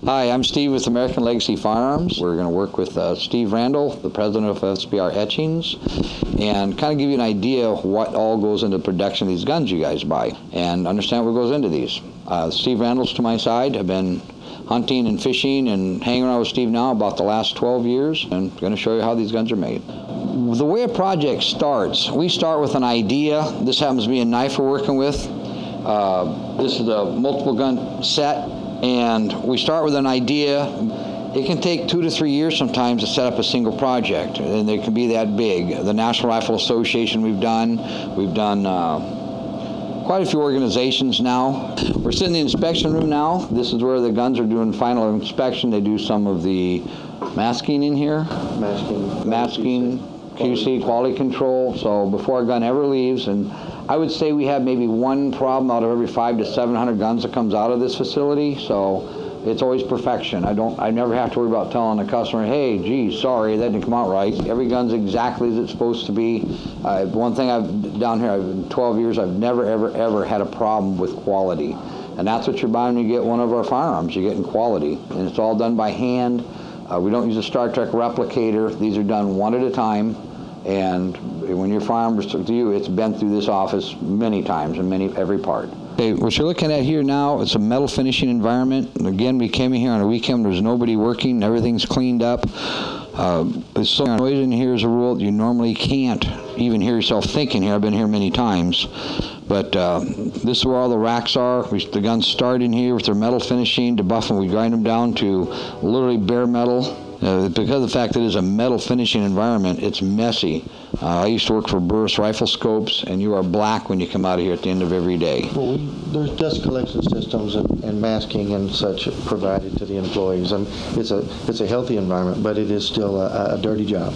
Hi, I'm Steve with American Legacy Firearms. We're going to work with Steve Randall, the president of SBR Etchings, and kind of give you an idea of what all goes into the production of these guns you guys buy, and understand what goes into these. Steve Randall's to my side. I've been hunting and fishing and hanging around with Steve now about the last 12 years, and I'm going to show you how these guns are made. The way a project starts, we start with an idea. This happens to be a knife we're working with. This is a multiple gun set. And we start with an idea. It can take 2 to 3 years sometimes to set up a single project, and they can be that big. The National Rifle Association we've done quite a few organizations now. We're sitting in the inspection room now. This is where the guns are doing final inspection. They do some of the masking in here. Masking, QC, quality control. So before a gun ever leaves, and I would say we have maybe one problem out of every 500 to 700 guns that comes out of this facility, so it's always perfection. I never have to worry about telling the customer, hey, gee, sorry, that didn't come out right. Every gun's exactly as it's supposed to be. One thing down here, in 12 years, I've never, ever had a problem with quality. And that's what you're buying when you get one of our firearms. You're getting quality, and it's all done by hand. We don't use a Star Trek replicator. These are done one at a time. And when your firearm is to you, it's been through this office many times and every part. Okay, what you're looking at here now, it's a metal finishing environment. And again, we came in here on a weekend. There's nobody working. Everything's cleaned up. There's so much noise in here as a rule that you normally can't even hear yourself thinking here. I've been here many times. But this is where all the racks are. The guns start in here with their metal finishing. To buff them, we grind them down to literally bare metal. Because of the fact that it's a metal finishing environment, it's messy. I used to work for Burris Rifle Scopes, and you are black when you come out of here at the end of every day. Well, there's dust collection systems and masking and such provided to the employees. And it's a healthy environment, but it is still a dirty job.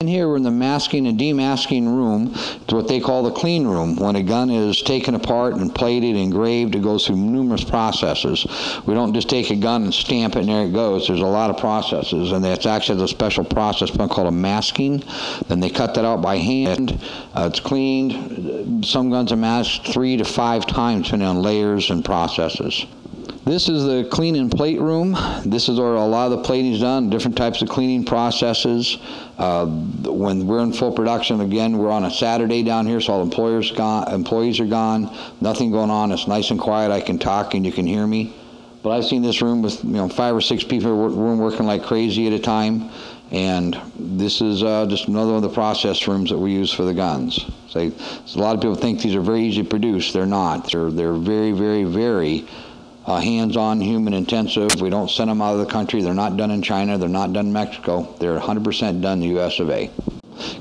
In here, we're in the masking and demasking room. It's what they call the clean room. When a gun is taken apart and plated, engraved, it goes through numerous processes. We don't just take a gun and stamp it and there it goes. There's a lot of processes, and that's actually a special process called a masking. Then they cut that out by hand. It's cleaned. Some guns are masked 3 to 5 times depending on layers and processes. This is the clean and plate room. This is where a lot of the plating is done, different types of cleaning processes. When we're in full production, again, we're on a Saturday down here, so all employees are gone, nothing going on. It's nice and quiet. I can talk and you can hear me. But I've seen this room with 5 or 6 people in the room working like crazy at a time. And this is just another one of the process rooms that we use for the guns. So a lot of people think these are very easy to produce. They're not. They're very, very, very hands-on, human intensive. We don't send them out of the country. They're not done in China. They're not done in Mexico. They're 100% done in the US of A.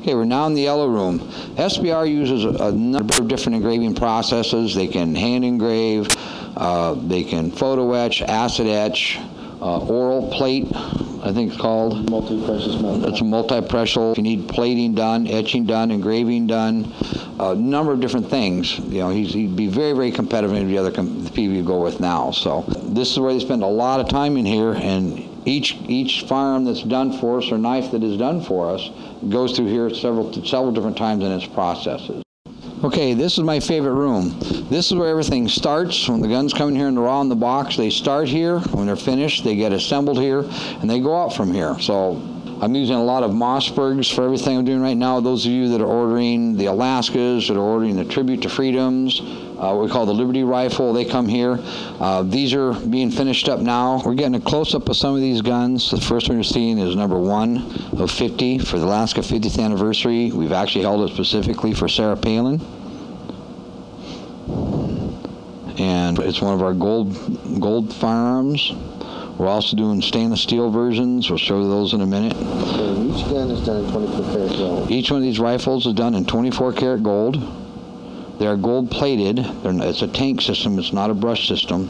Okay, we're now in the yellow room. SBR uses a number of different engraving processes. They can hand engrave, they can photo etch, acid etch, oral plate, I think it's called. Multi-precious metal. It's a multi-precious. If you need plating done, etching done, engraving done, a number of different things. He'd be very, very competitive in the other people you go with now. So this is where they spend a lot of time in here, and each firearm that's done for us or knife that is done for us goes through here several different times in its processes. Okay, this is my favorite room. This is where everything starts. When the guns come in here and they're all in the box, they start here. When they're finished, they get assembled here, and they go out from here. So I'm using a lot of Mossbergs for everything I'm doing right now. Those of you that are ordering the Alaskas, that are ordering the Tribute to Freedoms, what we call the Liberty Rifle, they come here. These are being finished up now. We're getting a close-up of some of these guns. The first one you're seeing is number 1 of 50 for the Alaska 50th anniversary. We've actually held it specifically for Sarah Palin. And it's one of our gold firearms. We're also doing stainless steel versions. We'll show you those in a minute. Okay, each gun is done in 24 karat gold. Each one of these rifles is done in 24 karat gold. They're gold plated. It's a tank system. It's not a brush system.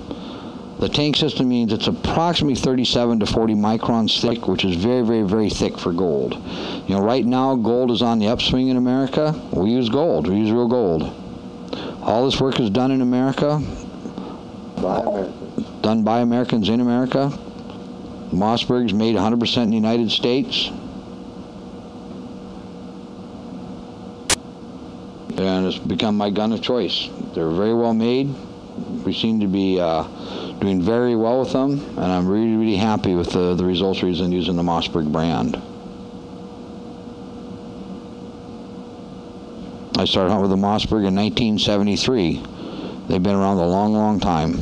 The tank system means it's approximately 37 to 40 microns thick, which is very, very, very thick for gold. Right now, gold is on the upswing in America. We use gold. We use real gold. All this work is done in America. By Americans. Done by Americans in America. Mossberg's made 100% in the United States. And it's become my gun of choice. They're very well made. We seem to be doing very well with them, and I'm really, really happy with the results we're using the Mossberg brand. I started hunting with the Mossberg in 1973. They've been around a long, long time.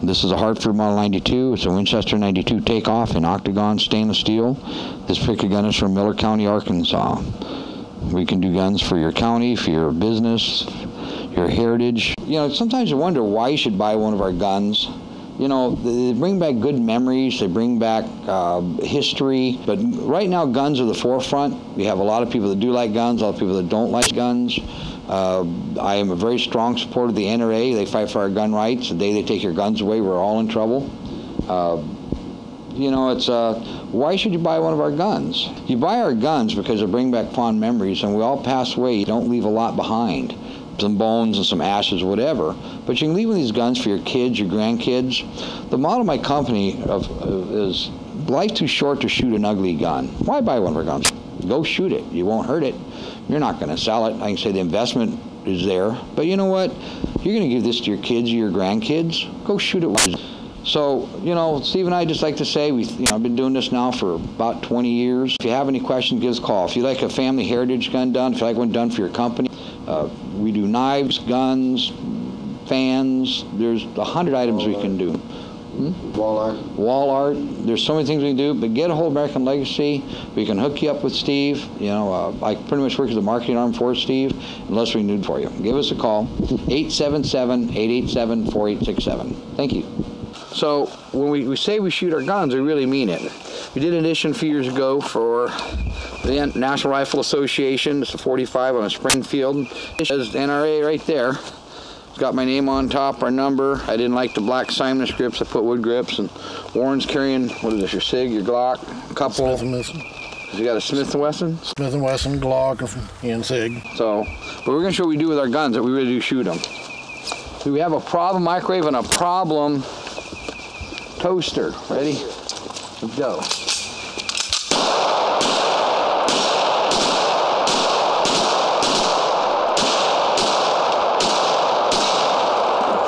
This is a Hartford Model 92. It's a Winchester 92 takeoff in octagon stainless steel. This particular gun is from Miller County, Arkansas. We can do guns for your county, for your business, your heritage. You know, sometimes you wonder why you should buy one of our guns. You know, they bring back good memories, they bring back history, but right now guns are the forefront. We have a lot of people that do like guns, a lot of people that don't like guns. I am a very strong supporter of the NRA. They fight for our gun rights. The day they take your guns away, we're all in trouble. You know, it's why should you buy one of our guns? You buy our guns because they bring back fond memories, and we all pass away. You don't leave a lot behind. Some bones and some ashes, whatever. But you can leave these guns for your kids, your grandkids. The motto of my company is, life's too short to shoot an ugly gun. Why buy one of our guns? Go shoot it. You won't hurt it. You're not going to sell it. I can say the investment is there. But you know what? You're going to give this to your kids or your grandkids. Go shoot it. So, you know, Steve and I just like to say, I've been doing this now for about 20 years. If you have any questions, give us a call. If you like a family heritage gun done, if you like one done for your company, we do knives, guns, fans. There's 100 items we can do. Wall art. Wall art. There's so many things we can do, but get a hold of American Legacy. We can hook you up with Steve. You know, I pretty much work as a marketing arm for Steve, unless we need for you. Give us a call, 877-887-4867. Thank you. So when we say we shoot our guns, we really mean it. We did an edition a few years ago for the National Rifle Association. It's a 45 on a Springfield. It says NRA right there. It's got my name on top, our number. I didn't like the black Simon grips. I put wood grips. And Warren's carrying, what is this, your SIG, your Glock? A couple. Smith & Wesson. Has he got a Smith & Wesson? Smith & Wesson, Glock, and SIG. So, but we're going to show what we do with our guns, that we really do shoot them. We have a problem microwave and a problem toaster. Ready? Let's go.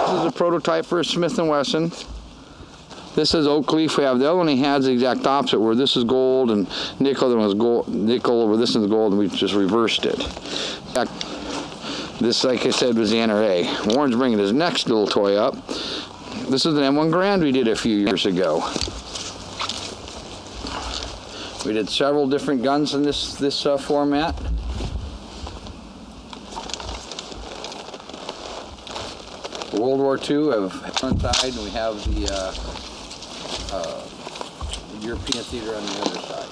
This is a prototype for a Smith & Wesson. This is oak leaf. We have the other one he has the exact opposite, where this is gold and nickel, then was gold, nickel over this is gold, and we just reversed it. This, like I said, was the NRA. Warren's bringing his next little toy up. This is an M1 Garand we did a few years ago. We did several different guns in this format. World War II have one side, and we have the European theater on the other side.